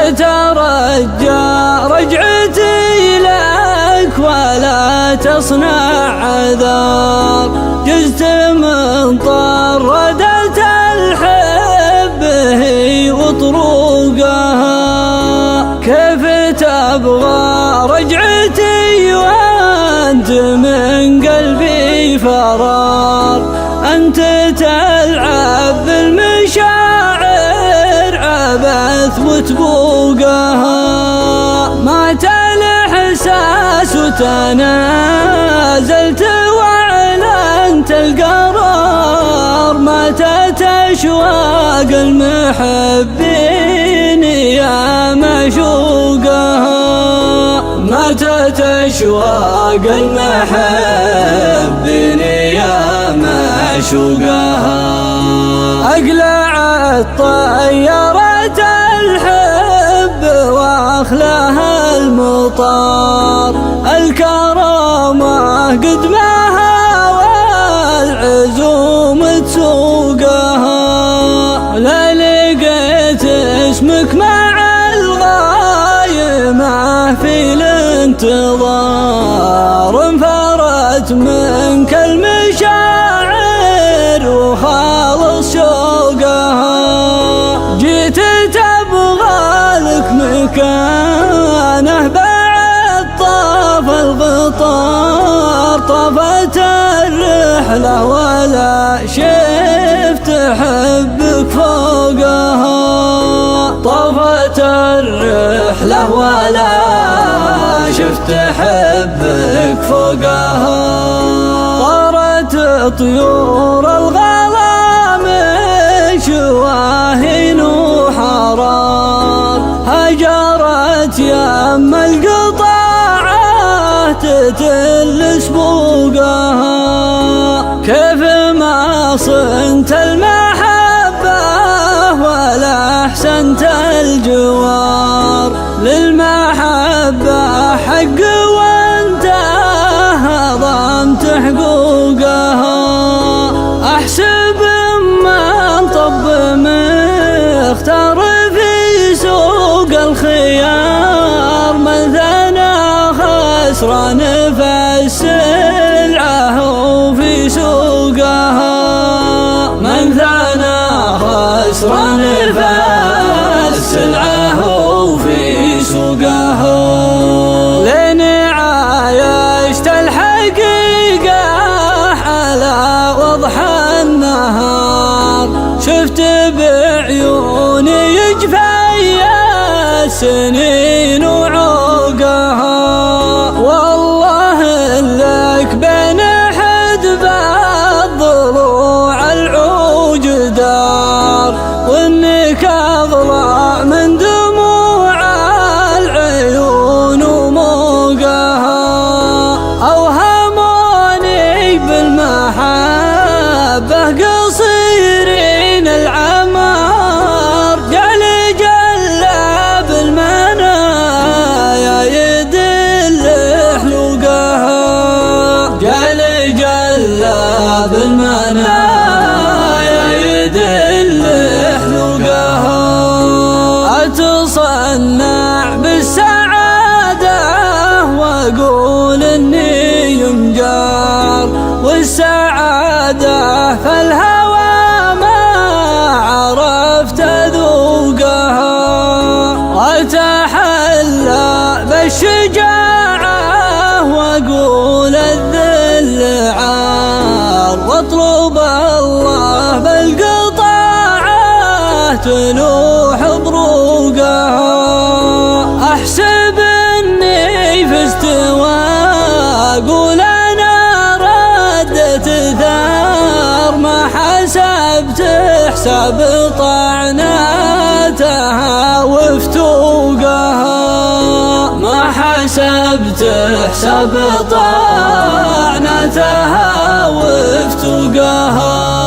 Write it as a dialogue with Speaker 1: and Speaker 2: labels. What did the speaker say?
Speaker 1: تترجى رجعتي لك ولا تصنع عذار. جزت من طردة الحب هي وطروقها، كيف تبغى رجعتي وانت من قلبي فرار؟ أنت تلعب بالمشاعر عبث وتبوقها، مات الإحساس وتنازلت وأعلنت القرار. ماتت أشواق المحبين يا معشوقها، ماتت أشواق المحبين يا معشوقها. أقلعت طيارة الحب وأخلاها المطار، الكرامة قدمها والعزوم تسوقها. لا لقيت اسمك مع الغايمة في الانتظار، انفرت منك المشاعر وخالص شوقها. جيت تبغى لك مكانه بعد طاف الغطار، طافت الرحلة ولا شفت حبك فوقها. طافت الرحلة ولا شفت حبك فوقها. طارت طيور الغرام شواهين وحرار، هجرت يم القطاعات تتل سبوقها. كيف ما صنت المحبة ولا أحسنت الجوار؟ للمحبة حق وانت هضمت حقوقها. أحسب من طب مختار في سوق الخيار، من ثنى خسران فالسلعة وفي سوقها. من ثنى خسران فالسلعة وفي سوقها. لين عايشت الحقيقة على وضح النهار، شفت بعيوني جفايا السنين وعوقها. والله لك بين حدب الضلوع العوج دار، وانك اضلع من دموع العيون وموقها. اوهموني بالمحبة قصيرين العمار، جعل جلاب المنايا يدل حلوقها. جعل جلاب المنايا يدل حلوقها. أتصنع بالسعادة وأقول إني يمجار، والسعادة فالهوى ما عرفت ذوقها. وأتحلى بالشجاعة وأقول الذل عار، واطلب الله بالقطاعة تلوح بروقها. أحسب إني فزت وأقول أنا ردت ثار، ما حسبت حساب طعناتها وفتوقها. ما حسبت حساب طعناتها وفتوقها.